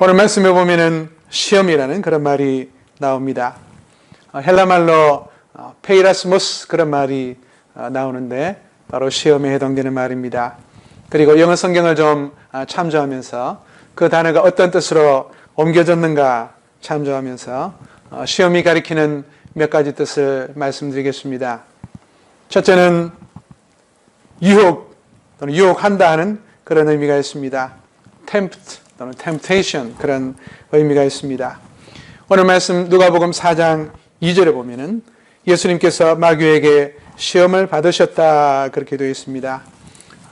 오늘 말씀에 보면은 시험이라는 그런 말이 나옵니다. 헬라말로 페이라스모스 그런 말이 나오는데 바로 시험에 해당되는 말입니다. 그리고 영어 성경을 좀 참조하면서 그 단어가 어떤 뜻으로 옮겨졌는가 참조하면서 시험이 가리키는 몇 가지 뜻을 말씀드리겠습니다. 첫째는 유혹 또는 유혹한다 하는 그런 의미가 있습니다. tempt 또는 temptation 그런 의미가 있습니다. 오늘 말씀 누가복음 4장 2절에 보면은 예수님께서 마귀에게 시험을 받으셨다 그렇게 되어 있습니다.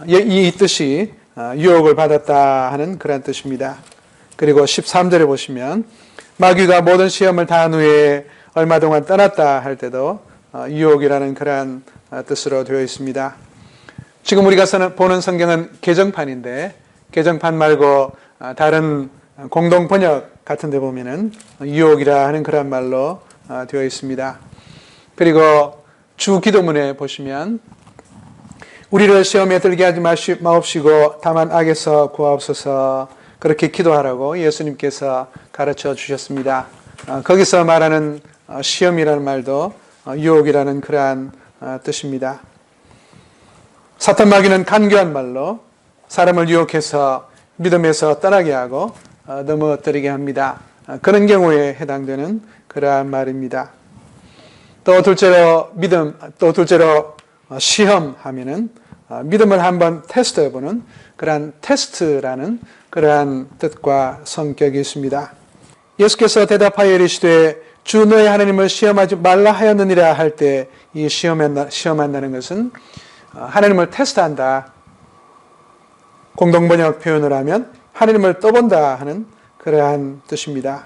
이 뜻이 유혹을 받았다 하는 그런 뜻입니다. 그리고 13절에 보시면 마귀가 모든 시험을 다한 후에 얼마 동안 떠났다 할 때도 유혹이라는 그런 뜻으로 되어 있습니다. 지금 우리가 보는 성경은 개정판인데 개정판 말고 다른 공동 번역 같은 데 보면은 유혹이라 하는 그런 말로 되어 있습니다. 그리고 주 기도문에 보시면 우리를 시험에 들게 하지 마옵시고 다만 악에서 구하옵소서 그렇게 기도하라고 예수님께서 가르쳐 주셨습니다. 거기서 말하는 시험이라는 말도 유혹이라는 그러한 뜻입니다. 사탄 마귀는 간교한 말로 사람을 유혹해서 믿음에서 떠나게 하고 넘어뜨리게 합니다. 그런 경우에 해당되는 그러한 말입니다. 또 둘째로 시험하면은 믿음을 한번 테스트해보는 그러한 테스트라는 그러한 뜻과 성격이 있습니다. 예수께서 대답하여 이르시되 주 너의 하나님을 시험하지 말라 하였느니라 할 때 이 시험한다는 것은 하나님을 테스트한다. 공동번역 표현을 하면 하나님을 떠본다 하는 그러한 뜻입니다.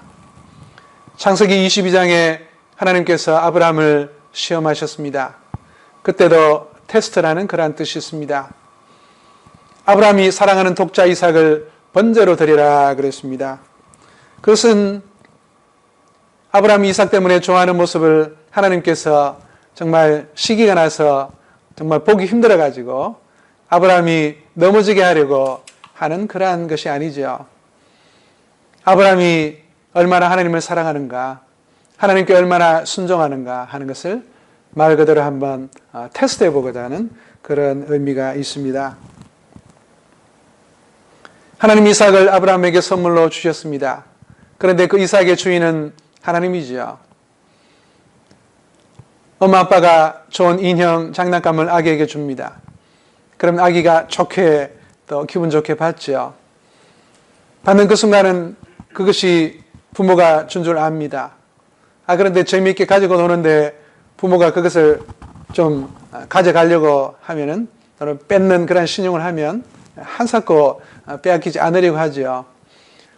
창세기 22장에 하나님께서 아브라함을 시험하셨습니다. 그때도 테스트라는 그러한 뜻이 있습니다. 아브라함이 사랑하는 독자 이삭을 번제로 드리라 그랬습니다. 그것은 아브라함이 이삭 때문에 좋아하는 모습을 하나님께서 정말 시기가 나서 정말 보기 힘들어가지고 아브라함이 넘어지게 하려고 하는 그러한 것이 아니죠. 아브라함이 얼마나 하나님을 사랑하는가, 하나님께 얼마나 순종하는가 하는 것을 말 그대로 한번 테스트해 보고자 하는 그런 의미가 있습니다. 하나님 이삭을 아브라함에게 선물로 주셨습니다. 그런데 그 이삭의 주인은 하나님이지요. 엄마 아빠가 좋은 인형, 장난감을 아기에게 줍니다. 그러면 아기가 좋게 또 기분 좋게 받죠. 받는 그 순간은 그것이 부모가 준 줄 압니다. 그런데 재미있게 가지고 노는데 부모가 그것을 좀 가져가려고 하면은 또는 뺏는 그런 신용을 하면 한사코 빼앗기지 않으려고 하죠.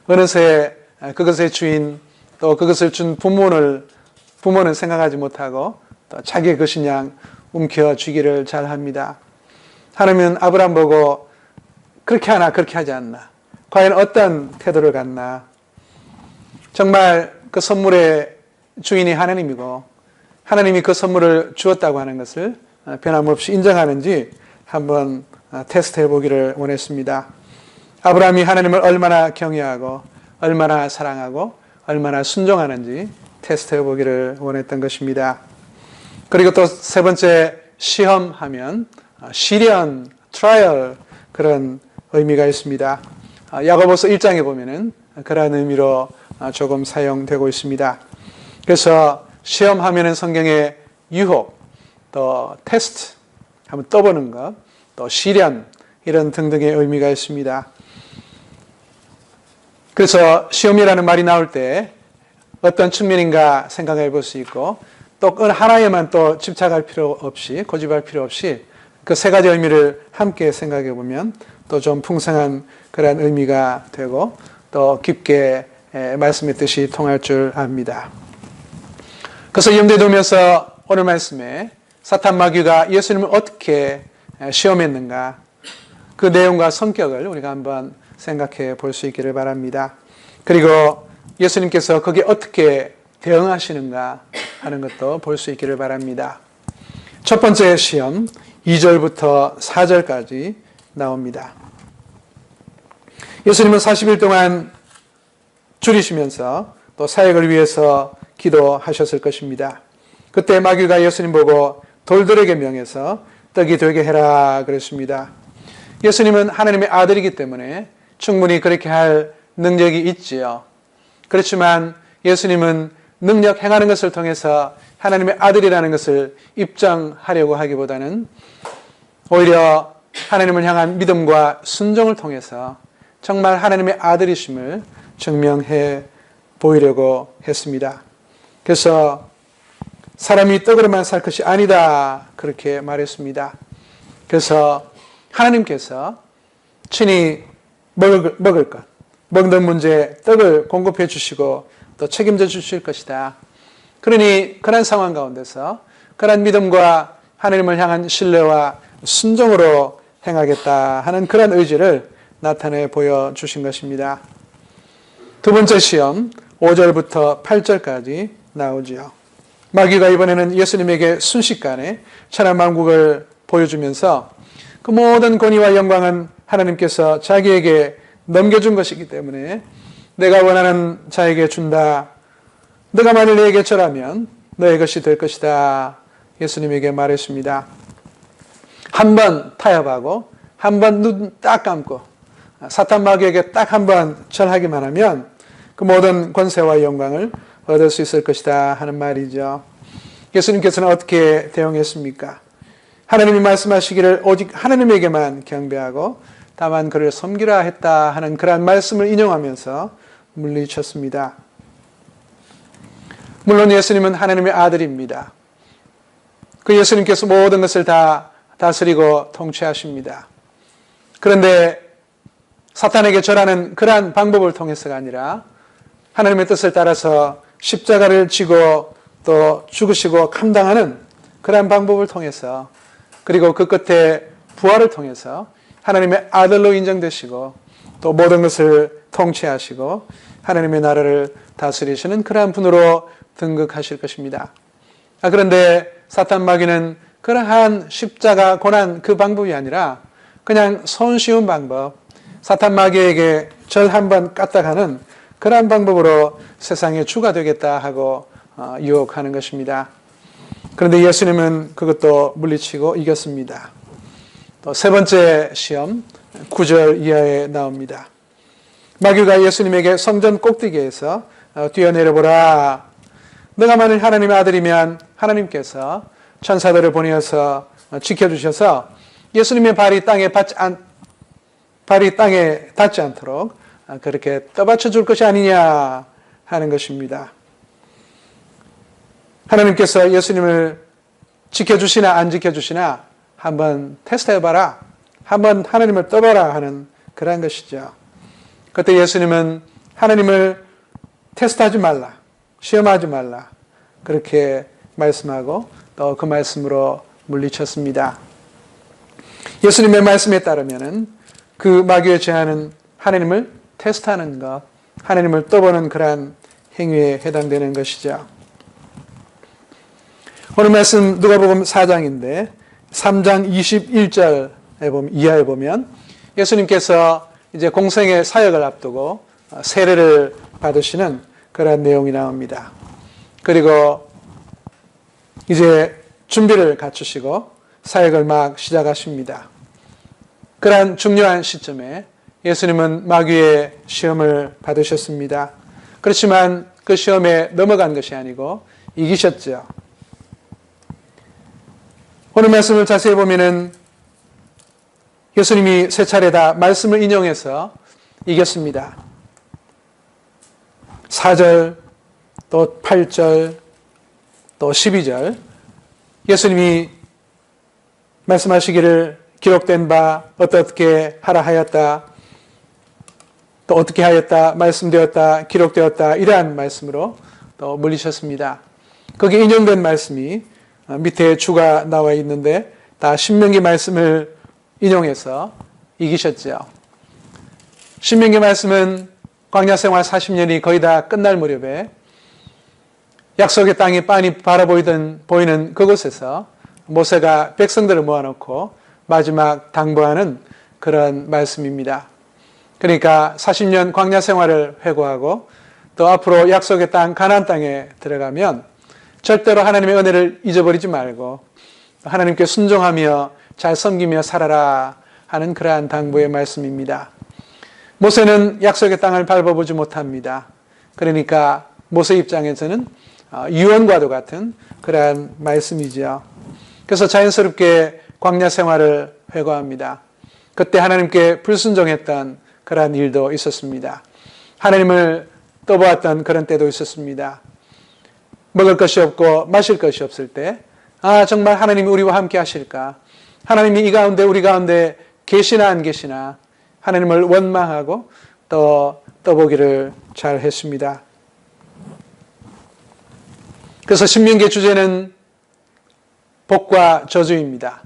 어느새 그것의 주인 또 그것을 준 부모는 생각하지 못하고 또 자기의 것인 양 움켜쥐기를 잘 합니다. 하나님은 아브라함 보고 그렇게 하나 그렇게 하지 않나, 과연 어떤 태도를 갖나, 정말 그 선물의 주인이 하나님이고 하나님이 그 선물을 주었다고 하는 것을 변함없이 인정하는지 한번 테스트해 보기를 원했습니다. 아브라함이 하나님을 얼마나 경외하고 얼마나 사랑하고 얼마나 순종하는지 테스트해 보기를 원했던 것입니다. 그리고 또 세 번째 시험하면 시련, 트라이얼 그런 의미가 있습니다. 야고보서 1장에 보면은 그런 의미로 조금 사용되고 있습니다. 그래서 시험하면은 성경에 유혹, 또 테스트, 한번 떠보는 것, 또 시련 이런 등등의 의미가 있습니다. 그래서 시험이라는 말이 나올 때 어떤 측면인가 생각해 볼 수 있고 또 하나에만 또 집착할 필요 없이 고집할 필요 없이 그 세 가지 의미를 함께 생각해 보면 또 좀 풍성한 그런 의미가 되고 또 깊게 말씀의 뜻이 통할 줄 압니다. 그래서 염두에 두면서 오늘 말씀에 사탄 마귀가 예수님을 어떻게 시험했는가 그 내용과 성격을 우리가 한번 생각해 볼 수 있기를 바랍니다. 그리고 예수님께서 거기에 어떻게 대응하시는가 하는 것도 볼 수 있기를 바랍니다. 첫 번째 시험 2절부터 4절까지 나옵니다. 예수님은 40일 동안 줄이시면서 또 사역을 위해서 기도하셨을 것입니다. 그때 마귀가 예수님 보고 돌들에게 명해서 떡이 되게 해라 그랬습니다. 예수님은 하나님의 아들이기 때문에 충분히 그렇게 할 능력이 있지요. 그렇지만 예수님은 능력 행하는 것을 통해서 하나님의 아들이라는 것을 입증하려고 하기보다는 오히려 하나님을 향한 믿음과 순종을 통해서 정말 하나님의 아들이심을 증명해 보이려고 했습니다. 그래서 사람이 떡으로만 살 것이 아니다 그렇게 말했습니다. 그래서 하나님께서 친히 먹을 것, 먹는 문제에 떡을 공급해 주시고 또 책임져 주실 것이다. 그러니 그런 상황 가운데서 그런 믿음과 하나님을 향한 신뢰와 순종으로 행하겠다 하는 그런 의지를 나타내 보여주신 것입니다. 두 번째 시험 5절부터 8절까지 나오지요. 마귀가 이번에는 예수님에게 순식간에 천하만국을 보여주면서 그 모든 권위와 영광은 하나님께서 자기에게 넘겨준 것이기 때문에 내가 원하는 자에게 준다. 너가 만일 내게 절하면 너의 것이 될 것이다. 예수님에게 말했습니다. 한 번 타협하고 한 번 눈 딱 감고 사탄 마귀에게 딱 한 번 절하기만 하면 그 모든 권세와 영광을 얻을 수 있을 것이다 하는 말이죠. 예수님께서는 어떻게 대응했습니까? 하나님이 말씀하시기를 오직 하나님에게만 경배하고 다만 그를 섬기라 했다 하는 그러한 말씀을 인용하면서 물리쳤습니다. 물론 예수님은 하나님의 아들입니다. 그 예수님께서 모든 것을 다 다스리고 통치하십니다. 그런데 사탄에게 절하는 그러한 방법을 통해서가 아니라 하나님의 뜻을 따라서 십자가를 지고 또 죽으시고 감당하는 그러한 방법을 통해서 그리고 그 끝에 부활을 통해서 하나님의 아들로 인정되시고 또 모든 것을 통치하시고 하나님의 나라를 다스리시는 그러한 분으로 등극하실 것입니다. 그런데 사탄 마귀는 그러한 십자가 고난 그 방법이 아니라 그냥 손쉬운 방법, 사탄 마귀에게 절 한번 까딱하는 그러한 방법으로 세상의 주가 되겠다 하고 유혹하는 것입니다. 그런데 예수님은 그것도 물리치고 이겼습니다. 또 세 번째 시험 9절 이하에 나옵니다. 마귀가 예수님에게 성전 꼭대기에서 뛰어내려보라. 너가 만일 하나님의 아들이면 하나님께서 천사들을 보내어서 지켜주셔서 예수님의 발이 땅에 닿지 않도록 그렇게 떠받쳐 줄 것이 아니냐 하는 것입니다. 하나님께서 예수님을 지켜주시나 안 지켜주시나 한번 테스트해봐라. 한번 하나님을 떠봐라 하는 그런 것이죠. 그때 예수님은 하나님을 테스트하지 말라. 시험하지 말라. 그렇게 말씀하고 또 그 말씀으로 물리쳤습니다. 예수님의 말씀에 따르면 그 마귀의 제안은 하나님을 테스트하는 것, 하나님을 떠보는 그러한 행위에 해당되는 것이죠. 오늘 말씀 누가복음 4장인데 3장 21절 이하에 보면 예수님께서 이제 공생의 사역을 앞두고 세례를 받으시는 그런 내용이 나옵니다. 그리고 이제 준비를 갖추시고 사역을 막 시작하십니다. 그러한 중요한 시점에 예수님은 마귀의 시험을 받으셨습니다. 그렇지만 그 시험에 넘어간 것이 아니고 이기셨죠. 오늘 말씀을 자세히 보면은 예수님이 세 차례 다 말씀을 인용해서 이겼습니다. 4절, 또 8절, 또 12절 예수님이 말씀하시기를 기록된 바 어떻게 하라 하였다, 또 어떻게 하였다, 말씀되었다, 기록되었다 이러한 말씀으로 또 물리셨습니다. 거기에 인용된 말씀이 밑에 주가 나와 있는데 다 신명기 말씀을 인용해서 이기셨죠. 신명기 말씀은 광야 생활 40년이 거의 다 끝날 무렵에 약속의 땅이 빤히 보이는 그곳에서 모세가 백성들을 모아놓고 마지막 당부하는 그런 말씀입니다. 그러니까 40년 광야 생활을 회고하고 또 앞으로 약속의 땅 가나안 땅에 들어가면 절대로 하나님의 은혜를 잊어버리지 말고 하나님께 순종하며 잘 섬기며 살아라 하는 그러한 당부의 말씀입니다. 모세는 약속의 땅을 밟아보지 못합니다. 그러니까 모세 입장에서는 유언과도 같은 그러한 말씀이지요. 그래서 자연스럽게 광야 생활을 회고합니다. 그때 하나님께 불순종했던 그러한 일도 있었습니다. 하나님을 떠보았던 그런 때도 있었습니다. 먹을 것이 없고 마실 것이 없을 때 정말 하나님이 우리와 함께 하실까? 하나님이 이 가운데 우리 가운데 계시나 안 계시나 하나님을 원망하고 또 떠보기를 잘 했습니다. 그래서 신명기의 주제는 복과 저주입니다.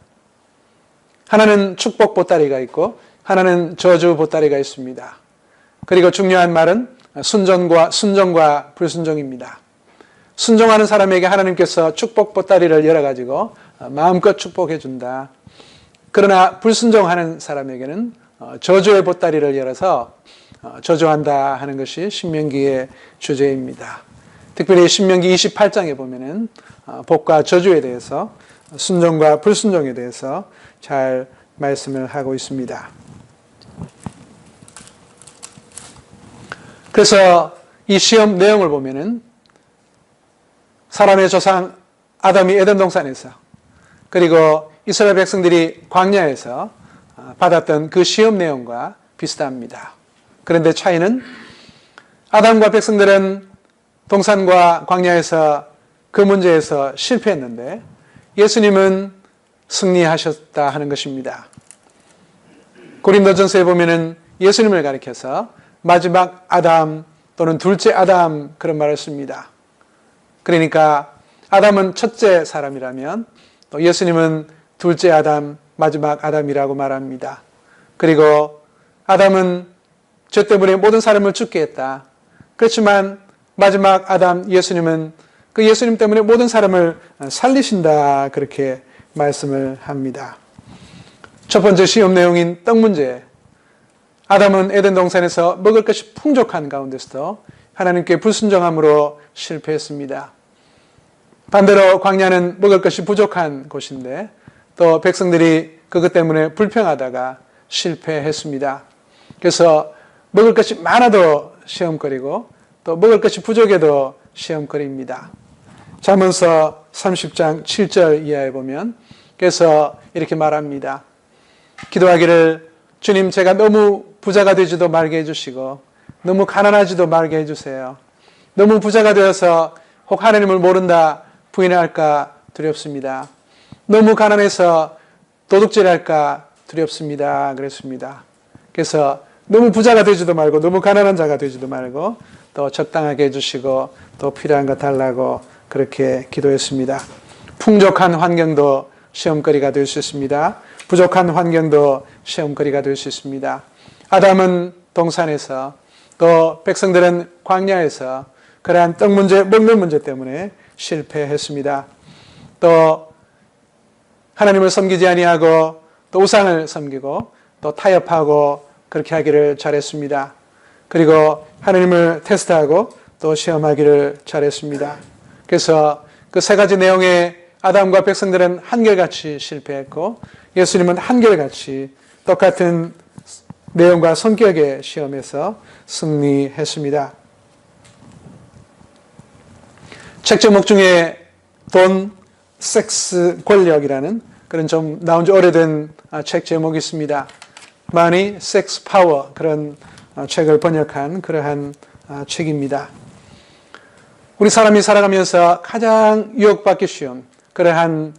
하나는 축복 보따리가 있고 하나는 저주 보따리가 있습니다. 그리고 중요한 말은 순종과 불순종입니다. 순종하는 사람에게 하나님께서 축복 보따리를 열어가지고 마음껏 축복해 준다. 그러나 불순종하는 사람에게는 저주의 보따리를 열어서 저주한다 하는 것이 신명기의 주제입니다. 특별히 신명기 28장에 보면은 복과 저주에 대해서 순종과 불순종에 대해서 잘 말씀을 하고 있습니다. 그래서 이 시험 내용을 보면은 사람의 조상 아담이 에덴 동산에서 그리고 이스라엘 백성들이 광야에서 받았던 그 시험 내용과 비슷합니다. 그런데 차이는 아담과 백성들은 동산과 광야에서 그 문제에서 실패했는데 예수님은 승리하셨다 하는 것입니다. 고린도전서에 보면은 예수님을 가리켜서 마지막 아담 또는 둘째 아담 그런 말을 씁니다. 그러니까 아담은 첫째 사람이라면 또 예수님은 둘째 아담, 마지막 아담이라고 말합니다. 그리고 아담은 죄 때문에 모든 사람을 죽게 했다. 그렇지만 마지막 아담 예수님은 그 예수님 때문에 모든 사람을 살리신다 그렇게 말씀을 합니다. 첫 번째 시험 내용인 떡 문제. 아담은 에덴 동산에서 먹을 것이 풍족한 가운데서도 하나님께 불순종함으로 실패했습니다. 반대로 광야는 먹을 것이 부족한 곳인데 또 백성들이 그것 때문에 불평하다가 실패했습니다. 그래서 먹을 것이 많아도 시험거리고 또 먹을 것이 부족해도 시험거리입니다. 잠언서 30장 7절 이하에 보면 그래서 이렇게 말합니다. 기도하기를 주님 제가 너무 부자가 되지도 말게 해주시고 너무 가난하지도 말게 해주세요. 너무 부자가 되어서 혹 하나님을 모른다 부인할까 두렵습니다. 너무 가난해서 도둑질할까 두렵습니다. 그랬습니다. 그래서 너무 부자가 되지도 말고 너무 가난한 자가 되지도 말고 또 적당하게 해주시고 또 필요한 거 달라고 그렇게 기도했습니다. 풍족한 환경도 시험거리가 될 수 있습니다. 부족한 환경도 시험거리가 될 수 있습니다. 아담은 동산에서 또 백성들은 광야에서 그러한 떡 문제, 먹는 문제 때문에 실패했습니다. 또 하나님을 섬기지 아니하고 또 우상을 섬기고 또 타협하고 그렇게 하기를 잘했습니다. 그리고 하나님을 테스트하고 또 시험하기를 잘했습니다. 그래서 그 세 가지 내용에 아담과 백성들은 한결같이 실패했고 예수님은 한결같이 똑같은 내용과 성격의 시험에서 승리했습니다. 책 제목 중에 돈, 섹스, 권력이라는 그런 좀 나온 지 오래된 책 제목이 있습니다. Money, Sex, Power 그런 책을 번역한 그러한 책입니다. 우리 사람이 살아가면서 가장 유혹받기 쉬운 그러한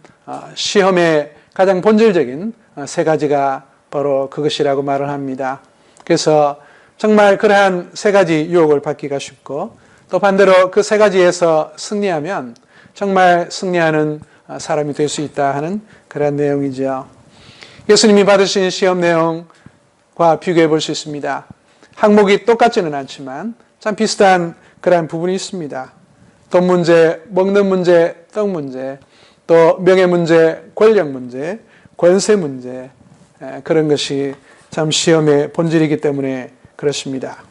시험의 가장 본질적인 세 가지가 바로 그것이라고 말을 합니다. 그래서 정말 그러한 세 가지 유혹을 받기가 쉽고 또 반대로 그 세 가지에서 승리하면 정말 승리하는 사람이 될 수 있다 하는 그런 내용이죠. 예수님이 받으신 시험 내용과 비교해 볼 수 있습니다. 항목이 똑같지는 않지만 참 비슷한 그러한 부분이 있습니다. 돈 문제, 먹는 문제, 떡 문제, 또 명예 문제, 권력 문제, 권세 문제 그런 것이 참 시험의 본질이기 때문에 그렇습니다.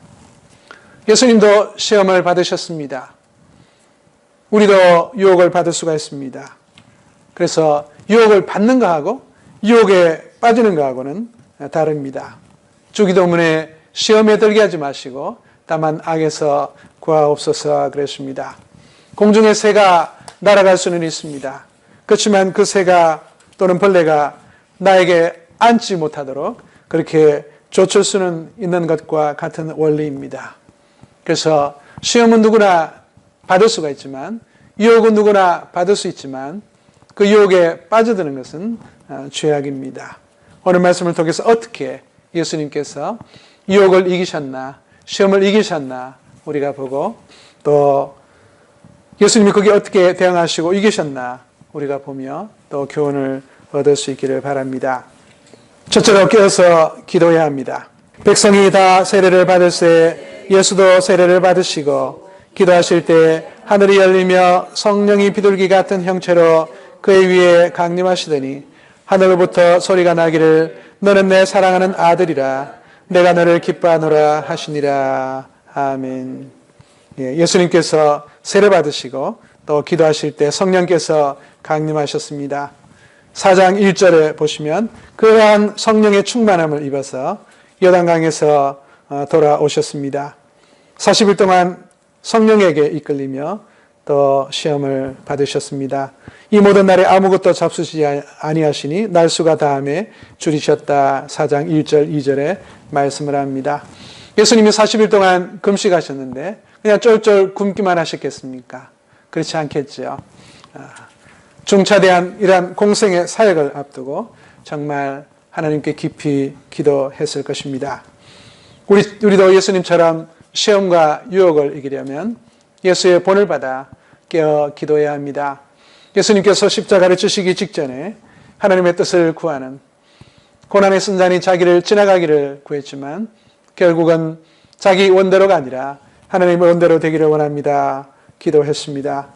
예수님도 시험을 받으셨습니다. 우리도 유혹을 받을 수가 있습니다. 그래서 유혹을 받는 거하고 유혹에 빠지는 거하고는 다릅니다. 주기도문에 시험에 들게 하지 마시고 다만 악에서 구하옵소서 그랬습니다. 공중의 새가 날아갈 수는 있습니다. 그렇지만 그 새가 또는 벌레가 나에게 앉지 못하도록 그렇게 좇을 수는 있는 것과 같은 원리입니다. 그래서 시험은 누구나 받을 수가 있지만 유혹은 누구나 받을 수 있지만 그 유혹에 빠져드는 것은 죄악입니다. 오늘 말씀을 통해서 어떻게 예수님께서 유혹을 이기셨나 시험을 이기셨나 우리가 보고 또 예수님이 거기에 어떻게 대응하시고 이기셨나 우리가 보며 또 교훈을 얻을 수 있기를 바랍니다. 첫째로 깨어서 기도해야 합니다. 백성이 다 세례를 받을새 예수도 세례를 받으시고 기도하실 때 하늘이 열리며 성령이 비둘기 같은 형체로 그의 위에 강림하시더니 하늘로부터 소리가 나기를 너는 내 사랑하는 아들이라 내가 너를 기뻐하노라 하시니라. 아멘. 예수님께서 세례 받으시고 또 기도하실 때 성령께서 강림하셨습니다. 4장 1절에 보시면 그러한 성령의 충만함을 입어서 요단강에서 돌아오셨습니다. 40일 동안 성령에게 이끌리며 또 시험을 받으셨습니다. 이 모든 날에 아무것도 잡수시지 아니하시니 날수가 다함에 줄이셨다. 4장 1절 2절에 말씀을 합니다. 예수님이 40일 동안 금식하셨는데 그냥 쫄쫄 굶기만 하셨겠습니까? 그렇지 않겠죠. 중차대한 이러한 공생의 사역을 앞두고 정말 하나님께 깊이 기도했을 것입니다. 우리도 예수님처럼 시험과 유혹을 이기려면 예수의 본을 받아 깨어 기도해야 합니다. 예수님께서 십자가를 지시기 직전에 하나님의 뜻을 구하는 고난의 순간이 자기를 지나가기를 구했지만 결국은 자기 원대로가 아니라 하나님의 원대로 되기를 원합니다. 기도했습니다.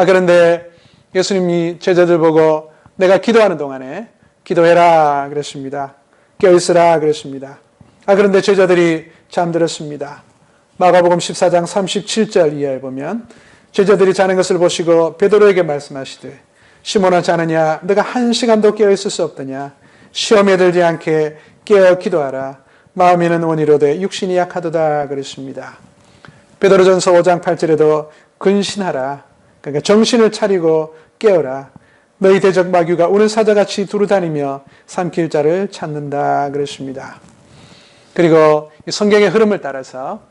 그런데 예수님이 제자들 보고 내가 기도하는 동안에 기도해라 그랬습니다. 깨어있으라 그랬습니다. 그런데 제자들이 잠들었습니다. 마가복음 14장 37절 이하에 보면 제자들이 자는 것을 보시고 베드로에게 말씀하시되 시몬아 자느냐 너가 한 시간도 깨어있을 수 없더냐 시험에 들지 않게 깨어 기도하라 마음에는 원이로되 육신이 약하도다 그랬습니다. 베드로전서 5장 8절에도 근신하라 그러니까 정신을 차리고 깨어라 너희 대적 마귀가 우는 사자같이 두루다니며 삼킬 자를 찾는다 그랬습니다. 그리고 성경의 흐름을 따라서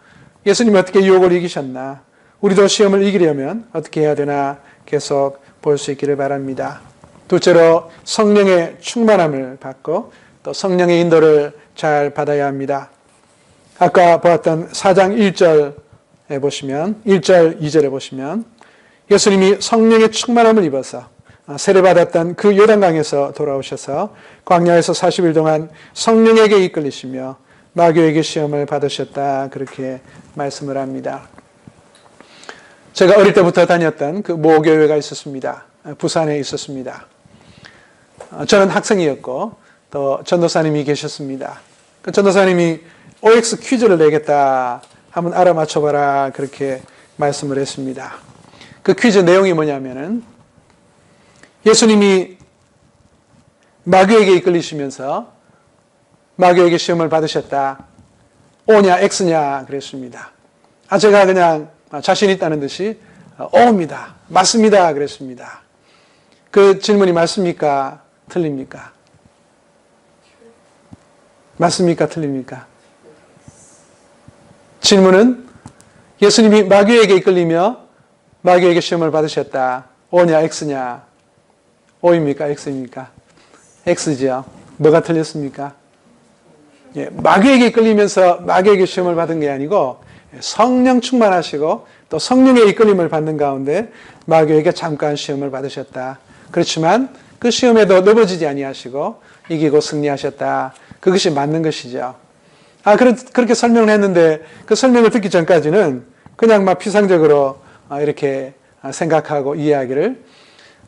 예수님이 어떻게 유혹을 이기셨나 우리도 시험을 이기려면 어떻게 해야 되나 계속 볼 수 있기를 바랍니다. 둘째로 성령의 충만함을 받고 또 성령의 인도를 잘 받아야 합니다. 아까 보았던 4장 1절에 보시면 1절 2절에 보시면 예수님이 성령의 충만함을 입어서 세례받았던 그 요단강에서 돌아오셔서 광야에서 40일 동안 성령에게 이끌리시며 마귀에게 시험을 받으셨다 그렇게 말씀을 합니다. 제가 어릴 때부터 다녔던 그 모교회가 있었습니다. 부산에 있었습니다. 저는 학생이었고 또 전도사님이 계셨습니다. 그 전도사님이 OX 퀴즈를 내겠다 한번 알아맞혀봐라 그렇게 말씀을 했습니다. 그 퀴즈 내용이 뭐냐면은 예수님이 마귀에게 이끌리시면서 마귀에게 시험을 받으셨다. O냐 X냐 그랬습니다. 제가 그냥 자신 있다는 듯이 O입니다. 맞습니다 그랬습니다. 그 질문이 맞습니까? 틀립니까? 맞습니까? 틀립니까? 질문은 예수님이 마귀에게 이끌리며 마귀에게 시험을 받으셨다. O냐 X냐? O입니까? X입니까? X죠. 뭐가 틀렸습니까? 마귀에게 이끌리면서 마귀에게 시험을 받은 게 아니고 성령 충만하시고 또 성령의 이끌림을 받는 가운데 마귀에게 잠깐 시험을 받으셨다. 그렇지만 그 시험에도 넘어지지 아니하시고 이기고 승리하셨다. 그것이 맞는 것이죠. 그렇게 설명을 했는데 그 설명을 듣기 전까지는 그냥 막 피상적으로 이렇게 생각하고 이해하기를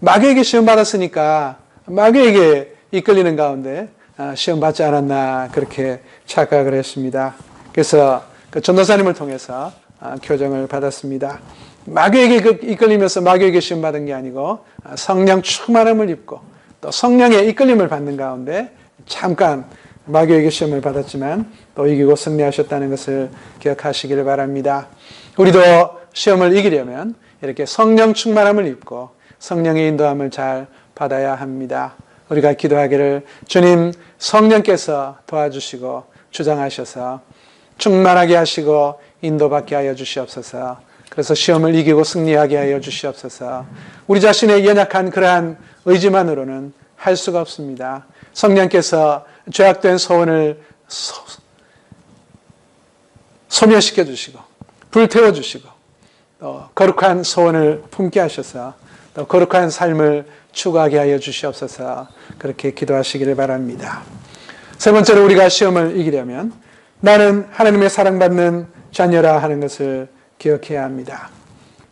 마귀에게 시험 받았으니까 마귀에게 이끌리는 가운데 시험 받지 않았나 그렇게 착각을 했습니다. 그래서 그 전도사님을 통해서 교정을 받았습니다. 마귀에게 이끌리면서 마귀에게 시험 받은 게 아니고 성령 충만함을 입고 또 성령의 이끌림을 받는 가운데 잠깐 마귀에게 시험을 받았지만 또 이기고 승리하셨다는 것을 기억하시기를 바랍니다. 우리도 시험을 이기려면 이렇게 성령 충만함을 입고 성령의 인도함을 잘 받아야 합니다. 우리가 기도하기를 주님 성령께서 도와주시고 주장하셔서 충만하게 하시고 인도받게 하여 주시옵소서. 그래서 시험을 이기고 승리하게 하여 주시옵소서. 우리 자신의 연약한 그러한 의지만으로는 할 수가 없습니다. 성령께서 죄악된 소원을 소멸시켜 주시고 불태워 주시고 또 거룩한 소원을 품게 하셔서 또 거룩한 삶을 추구하게 하여 주시옵소서. 그렇게 기도하시기를 바랍니다. 세 번째로 우리가 시험을 이기려면 나는 하나님의 사랑받는 자녀라 하는 것을 기억해야 합니다.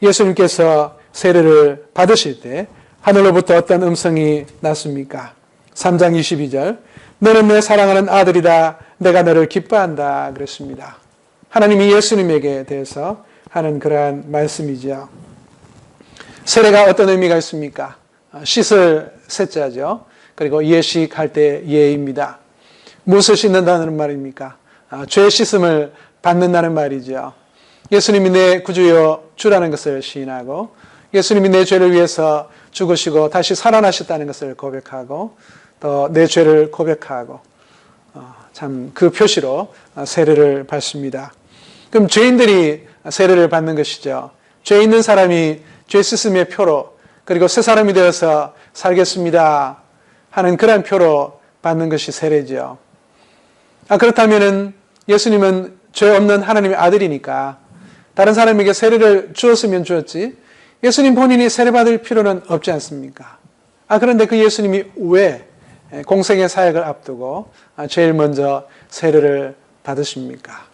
예수님께서 세례를 받으실 때 하늘로부터 어떤 음성이 났습니까? 3장 22절 너는 내 사랑하는 아들이다 내가 너를 기뻐한다 그랬습니다. 하나님이 예수님에게 대해서 하는 그러한 말씀이죠. 세례가 어떤 의미가 있습니까? 씻을 셋자죠. 그리고 예식할 때 예입니다. 무엇을 씻는다는 말입니까? 죄 씻음을 받는다는 말이죠. 예수님이 내 구주여 주라는 것을 시인하고 예수님이 내 죄를 위해서 죽으시고 다시 살아나셨다는 것을 고백하고 또 내 죄를 고백하고 참 그 표시로 세례를 받습니다. 그럼 죄인들이 세례를 받는 것이죠. 죄 있는 사람이 죄 씻음의 표로 그리고 새 사람이 되어서 살겠습니다 하는 그런 표로 받는 것이 세례죠. 그렇다면은 예수님은 죄 없는 하나님의 아들이니까 다른 사람에게 세례를 주었으면 주었지 예수님 본인이 세례받을 필요는 없지 않습니까? 그런데 그 예수님이 왜 공생의 사역을 앞두고 제일 먼저 세례를 받으십니까?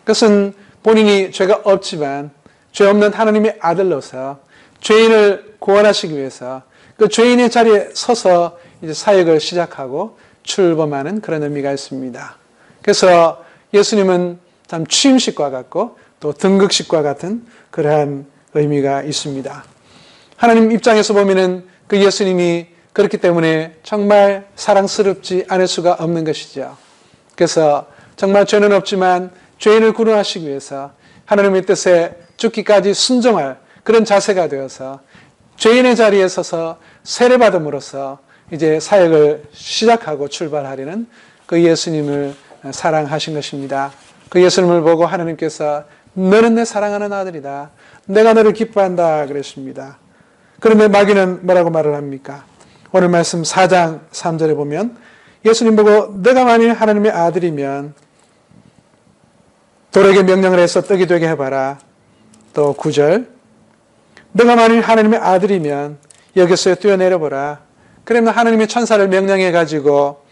그것은 본인이 죄가 없지만 죄 없는 하나님의 아들로서 죄인을 구원하시기 위해서 그 죄인의 자리에 서서 이제 사역을 시작하고 출범하는 그런 의미가 있습니다. 그래서 예수님은 참 취임식과 같고 또 등극식과 같은 그러한 의미가 있습니다. 하나님 입장에서 보면은 그 예수님이 그렇기 때문에 정말 사랑스럽지 않을 수가 없는 것이죠. 그래서 정말 죄는 없지만 죄인을 구원하시기 위해서 하나님의 뜻에 죽기까지 순종할 그런 자세가 되어서 죄인의 자리에 서서 세례받음으로써 이제 사역을 시작하고 출발하려는 그 예수님을 사랑하신 것입니다. 그 예수님을 보고 하나님께서 너는 내 사랑하는 아들이다. 내가 너를 기뻐한다 그랬습니다. 그런데 마귀는 뭐라고 말을 합니까? 오늘 말씀 4장 3절에 보면 예수님 보고 내가 만일 하나님의 아들이면 돌에게 명령을 해서 떡이 되게 해봐라. 또 9절 너가 만일 하나님의 아들이면 여기서 뛰어내려보라. 그러면 하나님의 천사를 명령해가지고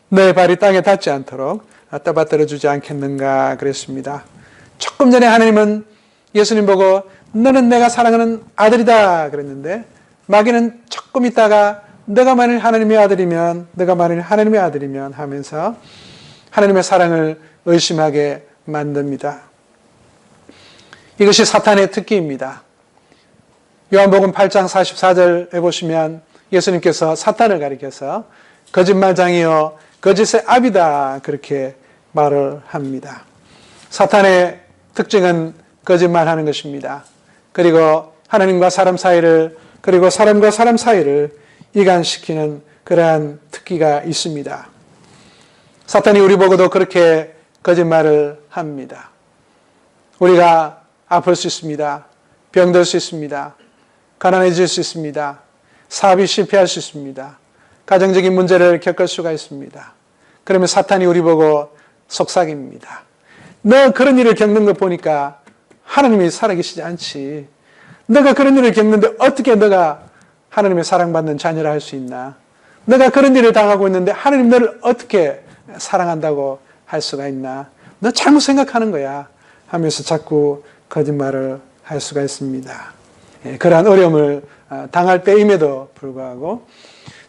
너의 발이 땅에 닿지 않도록 떠받들어 주지 않겠는가 그랬습니다. 조금 전에 하나님은 예수님 보고 너는 내가 사랑하는 아들이다 그랬는데 마귀는 조금 있다가 너가 만일 하나님의 아들이면 너가 만일 하나님의 아들이면 하면서 하나님의 사랑을 의심하게 만듭니다. 이것이 사탄의 특기입니다. 요한복음 8장 44절에 보시면 예수님께서 사탄을 가리켜서 거짓말장이요 거짓의 아비다 그렇게 말을 합니다. 사탄의 특징은 거짓말하는 것입니다. 그리고 하나님과 사람 사이를 그리고 사람과 사람 사이를 이간시키는 그러한 특기가 있습니다. 사탄이 우리 보고도 그렇게 거짓말을 합니다. 우리가 아플 수 있습니다. 병들 수 있습니다. 가난해질 수 있습니다. 사업이 실패할 수 있습니다. 가정적인 문제를 겪을 수가 있습니다. 그러면 사탄이 우리 보고 속삭입니다. 너 그런 일을 겪는 거 보니까 하나님이 살아계시지 않지. 너가 그런 일을 겪는데 어떻게 너가 하나님의 사랑받는 자녀라 할 수 있나? 너가 그런 일을 당하고 있는데 하나님 너를 어떻게 사랑한다고 할 수가 있나? 너 잘못 생각하는 거야 하면서 자꾸 거짓말을 할 수가 있습니다. 그러한 어려움을 당할 때임에도 불구하고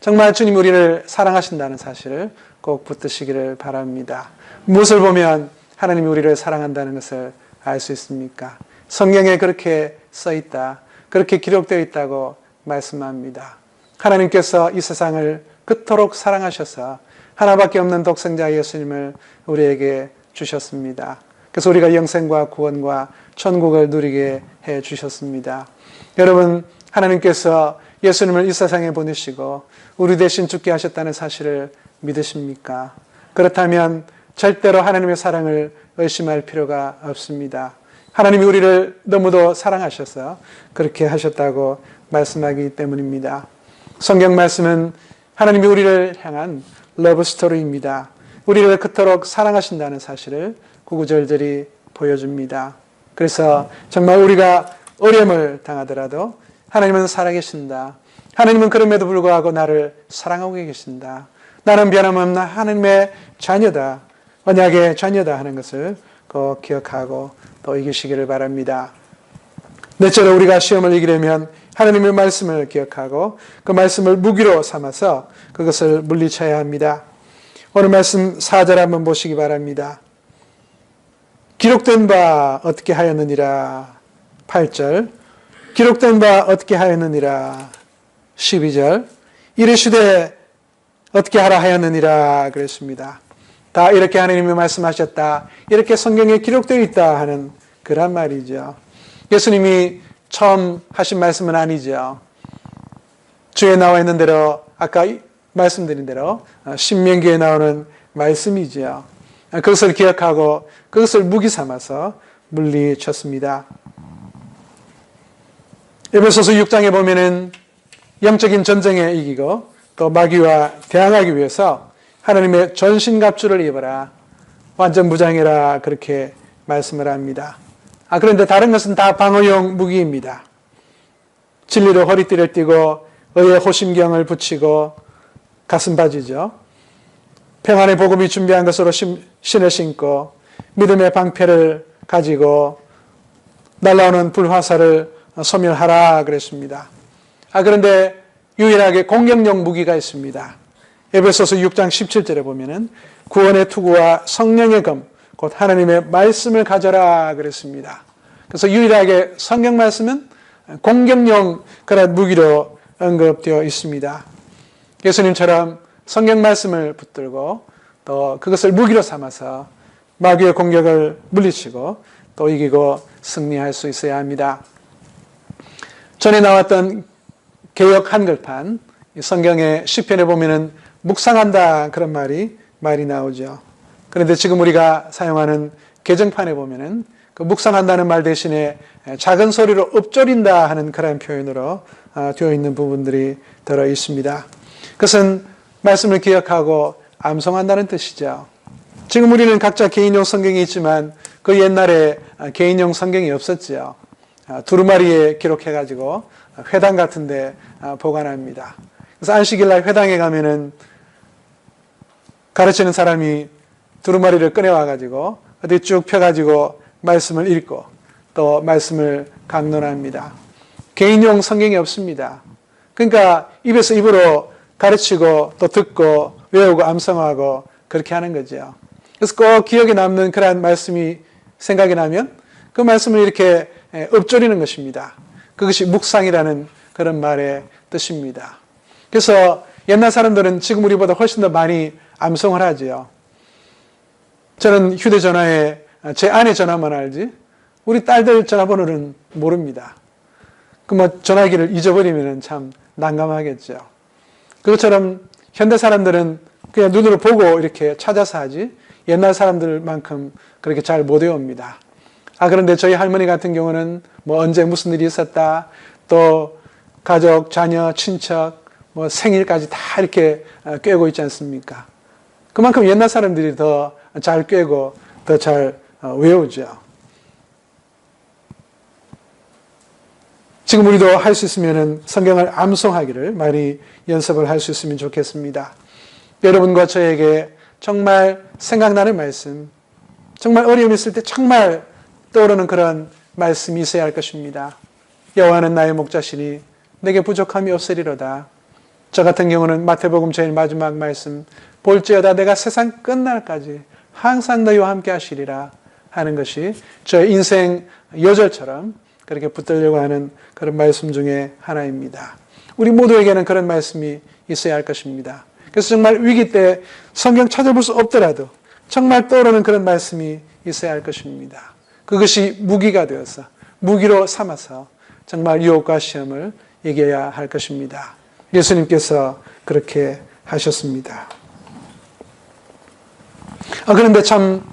정말 주님 우리를 사랑하신다는 사실을 꼭 붙드시기를 바랍니다. 무엇을 보면 하나님이 우리를 사랑한다는 것을 알 수 있습니까? 성경에 그렇게 써 있다. 그렇게 기록되어 있다고 말씀합니다. 하나님께서 이 세상을 그토록 사랑하셔서 하나밖에 없는 독생자 예수님을 우리에게 주셨습니다. 그래서 우리가 영생과 구원과 천국을 누리게 해 주셨습니다. 여러분, 하나님께서 예수님을 이 세상에 보내시고 우리 대신 죽게 하셨다는 사실을 믿으십니까? 그렇다면 절대로 하나님의 사랑을 의심할 필요가 없습니다. 하나님이 우리를 너무도 사랑하셔서 그렇게 하셨다고 말씀하기 때문입니다. 성경 말씀은 하나님이 우리를 향한 러브 스토리입니다. 우리를 그토록 사랑하신다는 사실을 구구절절히 보여줍니다. 그래서 정말 우리가 어려움을 당하더라도 하나님은 살아계신다. 하나님은 그럼에도 불구하고 나를 사랑하고 계신다. 나는 변함없는 하나님의 자녀다. 언약의 자녀다 하는 것을 꼭 기억하고 또 이기시기를 바랍니다. 넷째로 우리가 시험을 이기려면 하나님의 말씀을 기억하고 그 말씀을 무기로 삼아서 그것을 물리쳐야 합니다. 오늘 말씀 4절 한번 보시기 바랍니다. 기록된 바 어떻게 하였느니라. 8절 기록된 바 어떻게 하였느니라. 12절 이르시되 어떻게 하라 하였느니라 그랬습니다. 다 이렇게 하나님이 말씀하셨다. 이렇게 성경에 기록되어 있다 하는 그런 말이죠. 예수님이 처음 하신 말씀은 아니죠. 주에 나와 있는 대로 아까 말씀드린 대로 신명기에 나오는 말씀이죠. 그것을 기억하고 그것을 무기 삼아서 물리쳤습니다. 에베소서 6장에 보면은 영적인 전쟁에 이기고 또 마귀와 대항하기 위해서 하나님의 전신갑주를 입어라. 완전 무장해라. 그렇게 말씀을 합니다. 그런데 다른 것은 다 방어용 무기입니다. 진리로 허리띠를 띠고 의의 호심경을 붙이고 가슴바지죠. 평안의 복음이 준비한 것으로 신을 신고 믿음의 방패를 가지고 날아오는 불화살을 소멸하라 그랬습니다. 그런데 유일하게 공격용 무기가 있습니다. 에베소서 6장 17절에 보면은 구원의 투구와 성령의 검, 곧 하나님의 말씀을 가져라 그랬습니다. 그래서 유일하게 성경 말씀은 공격용 그런 무기로 언급되어 있습니다. 예수님처럼 성경 말씀을 붙들고 또 그것을 무기로 삼아서 마귀의 공격을 물리치고 또 이기고 승리할 수 있어야 합니다. 전에 나왔던 개역 한글판 성경의 시편에 보면은 묵상한다 그런 말이 나오죠. 그런데 지금 우리가 사용하는 개정판에 보면은 그 묵상한다는 말 대신에 작은 소리로 읊조린다 하는 그런 표현으로 되어 있는 부분들이 들어 있습니다. 그것은 말씀을 기억하고 암송한다는 뜻이죠. 지금 우리는 각자 개인용 성경이 있지만 그 옛날에 개인용 성경이 없었죠. 두루마리에 기록해가지고 회당 같은 데 보관합니다. 그래서 안식일날 회당에 가면은 가르치는 사람이 두루마리를 꺼내와가지고 어디 쭉 펴가지고 말씀을 읽고 또 말씀을 강론합니다. 개인용 성경이 없습니다. 그러니까 입에서 입으로 가르치고 또 듣고 외우고 암송하고 그렇게 하는 거죠. 그래서 꼭 기억에 남는 그러한 말씀이 생각이 나면 그 말씀을 이렇게 읊조리는 것입니다. 그것이 묵상이라는 그런 말의 뜻입니다. 그래서 옛날 사람들은 지금 우리보다 훨씬 더 많이 암송을 하지요. 저는 휴대전화에 제 아내 전화만 알지 우리 딸들 전화번호는 모릅니다. 그 전화기를 잊어버리면 참 난감하겠죠. 그것처럼 현대 사람들은 그냥 눈으로 보고 이렇게 찾아서 하지 옛날 사람들만큼 그렇게 잘 못 외웁니다. 그런데 저희 할머니 같은 경우는 언제 무슨 일이 있었다 또 가족, 자녀, 친척 생일까지 다 이렇게 꿰고 있지 않습니까? 그만큼 옛날 사람들이 더 잘 꿰고 더 잘 외우죠. 지금 우리도 할 수 있으면 성경을 암송하기를 많이 연습을 할 수 있으면 좋겠습니다. 여러분과 저에게 정말 생각나는 말씀, 정말 어려움이 있을 때 정말 떠오르는 그런 말씀이 있어야 할 것입니다. 여호와는 나의 목자시니 내게 부족함이 없으리로다. 저 같은 경우는 마태복음 제일 마지막 말씀 볼지어다 내가 세상 끝날까지 항상 너희와 함께 하시리라. 하는 것이 저의 인생 여절처럼 그렇게 붙들려고 하는 그런 말씀 중에 하나입니다. 우리 모두에게는 그런 말씀이 있어야 할 것입니다. 그래서 정말 위기 때 성경 찾아볼 수 없더라도 정말 떠오르는 그런 말씀이 있어야 할 것입니다. 그것이 무기가 되어서 무기로 삼아서 정말 유혹과 시험을 이겨야 할 것입니다. 예수님께서 그렇게 하셨습니다. 그런데 참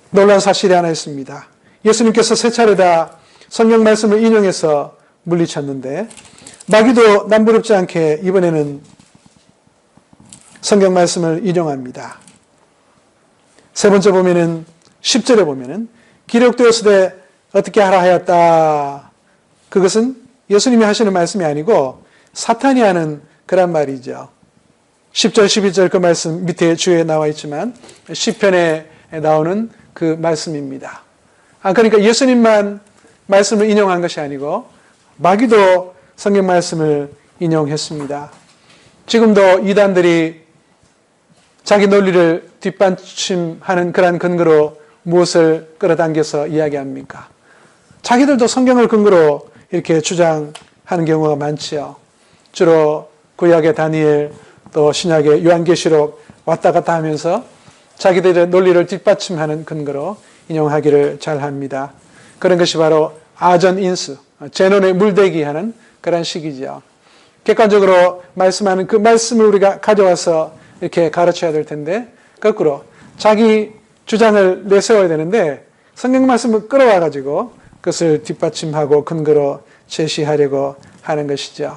놀라운 사실이 하나 있습니다. 예수님께서 세 차례다 성경 말씀을 인용해서 물리쳤는데 마귀도 남부럽지 않게 이번에는 성경 말씀을 인용합니다. 세 번째 보면은 10절에 보면은 기록되었으되 어떻게 하라 하였다. 그것은 예수님이 하시는 말씀이 아니고 사탄이 하는 그런 말이죠. 10절, 11절 그 말씀 밑에 주에 나와 있지만 시편에 나오는 그 말씀입니다. 그러니까 예수님만 말씀을 인용한 것이 아니고 마귀도 성경 말씀을 인용했습니다. 지금도 이단들이 자기 논리를 뒷받침하는 그러한 근거로 무엇을 끌어당겨서 이야기합니까? 자기들도 성경을 근거로 이렇게 주장하는 경우가 많지요. 주로 구약의 다니엘 또 신약의 요한계시록 왔다 갔다 하면서 자기들의 논리를 뒷받침하는 근거로 인용하기를 잘합니다. 그런 것이 바로 아전인수, 제논에 물대기 하는 그런 식이죠. 객관적으로 말씀하는 그 말씀을 우리가 가져와서 이렇게 가르쳐야 될 텐데 거꾸로 자기 주장을 내세워야 되는데 성경 말씀을 끌어와 가지고 그것을 뒷받침하고 근거로 제시하려고 하는 것이죠.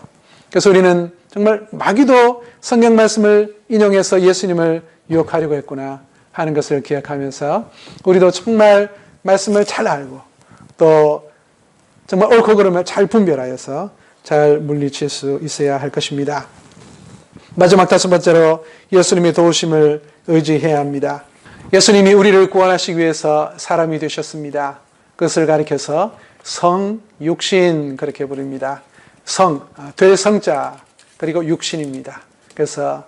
그래서 우리는 정말 마귀도 성경 말씀을 인용해서 예수님을 유혹하려고 했구나 하는 것을 기억하면서 우리도 정말 말씀을 잘 알고 또 정말 옳고 그름을 잘 분별하여서 잘 물리칠 수 있어야 할 것입니다. 마지막 다섯 번째로 예수님의 도우심을 의지해야 합니다. 예수님이 우리를 구원하시기 위해서 사람이 되셨습니다. 그것을 가리켜서 성육신 그렇게 부릅니다. 될 성자 그리고 육신입니다. 그래서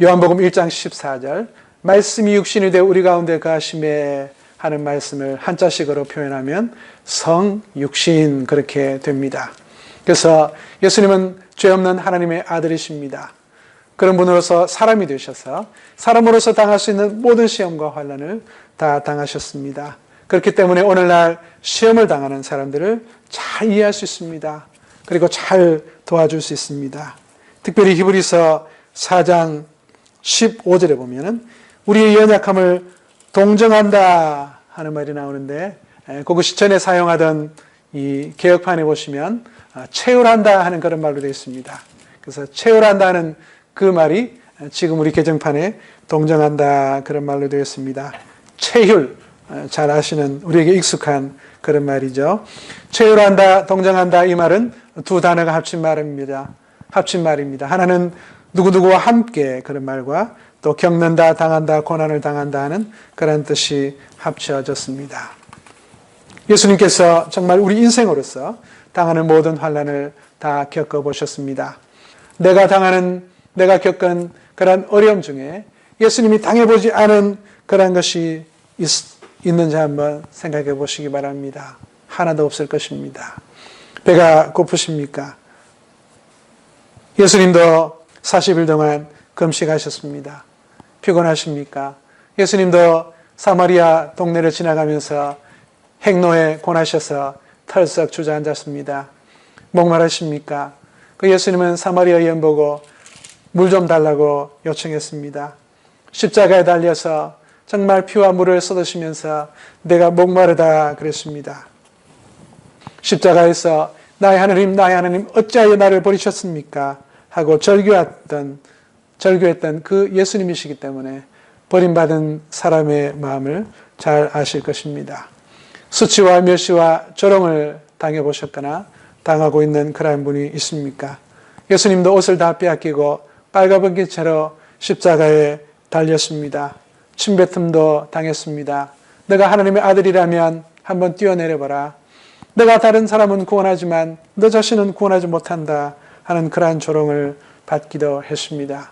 요한복음 1장 14절 말씀이 육신이 되어 우리 가운데 거하심에 하는 말씀을 한자식으로 표현하면 성육신 그렇게 됩니다. 그래서 예수님은 죄 없는 하나님의 아들이십니다. 그런 분으로서 사람이 되셔서 사람으로서 당할 수 있는 모든 시험과 환난을 다 당하셨습니다. 그렇기 때문에 오늘날 시험을 당하는 사람들을 잘 이해할 수 있습니다. 그리고 잘 도와줄 수 있습니다. 특별히 히브리서 4장 15절에 보면은 우리의 연약함을 동정한다 하는 말이 나오는데 그것이 전에 사용하던 이 개혁판에 보시면 체휼한다 하는 그런 말로 되어 있습니다. 그래서 체휼한다는 그 말이 지금 우리 개정판에 동정한다 그런 말로 되어 있습니다. 체휼 잘 아시는 우리에게 익숙한 그런 말이죠. 체휼한다, 동정한다 이 말은 두 단어가 합친 말입니다. 하나는 누구누구와 함께 그런 말과 또 겪는다, 당한다, 고난을 당한다 하는 그런 뜻이 합쳐졌습니다. 예수님께서 정말 우리 인생으로서 당하는 모든 환난을 다 겪어보셨습니다. 내가 겪은 그런 어려움 중에 예수님이 당해보지 않은 그런 것이 있는지 한번 생각해 보시기 바랍니다. 하나도 없을 것입니다. 배가 고프십니까? 예수님도 40일 동안 금식하셨습니다. 피곤하십니까? 예수님도 사마리아 동네를 지나가면서 행로에 고나셔서 털썩 주저앉았습니다. 목마르십니까? 그 예수님은 사마리아 여인 보고 물 좀 달라고 요청했습니다. 십자가에 달려서 정말 피와 물을 쏟으시면서 내가 목마르다 그랬습니다. 십자가에서 나의 하나님 어찌하여 나를 버리셨습니까? 하고 절규했던 그 예수님이시기 때문에 버림받은 사람의 마음을 잘 아실 것입니다. 수치와 멸시와 조롱을 당해보셨거나 당하고 있는 그런 분이 있습니까? 예수님도 옷을 다 빼앗기고 빨가벗긴 채로 십자가에 달렸습니다. 침뱉음도 당했습니다. 내가 하나님의 아들이라면 한번 뛰어내려봐라. 내가 다른 사람은 구원하지만 너 자신은 구원하지 못한다 하는 그러한 조롱을 받기도 했습니다.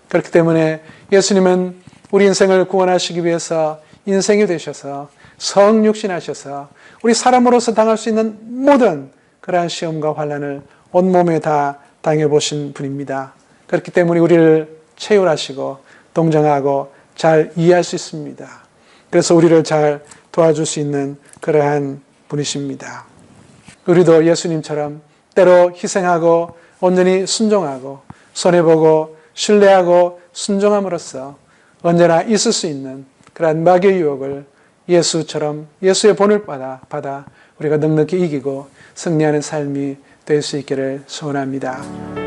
그렇기 때문에 예수님은 우리 인생을 구원하시기 위해서 인생이 되셔서 성육신하셔서 우리 사람으로서 당할 수 있는 모든 그러한 시험과 환난을 온몸에 다 당해보신 분입니다. 그렇기 때문에 우리를 체휼하시고 동정하고 잘 이해할 수 있습니다. 그래서 우리를 잘 도와줄 수 있는 그러한 분이십니다. 우리도 예수님처럼 때로 희생하고 온전히 순종하고 손해보고 신뢰하고 순종함으로써 언제나 있을 수 있는 그러한 마귀의 유혹을 예수처럼 예수의 본을 받아 우리가 넉넉히 이기고 승리하는 삶이 될 수 있기를 소원합니다.